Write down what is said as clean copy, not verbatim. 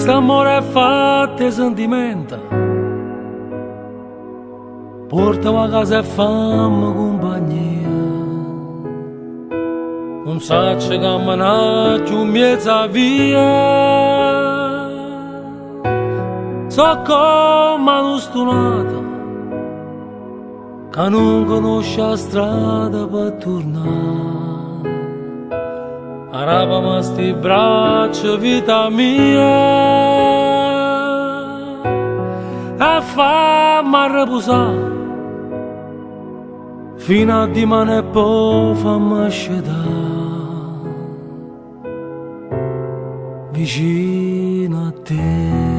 Quest'amore è fatto di sentimento, portami a casa e fammi compagnia. Non saccio che camminare in mezza via, so come hanno stonato, che non conosce la strada per tornare. Arrapami sti braccia, vita mia, e fammi riposare fino a domani e poi fammi scendere vicino a te.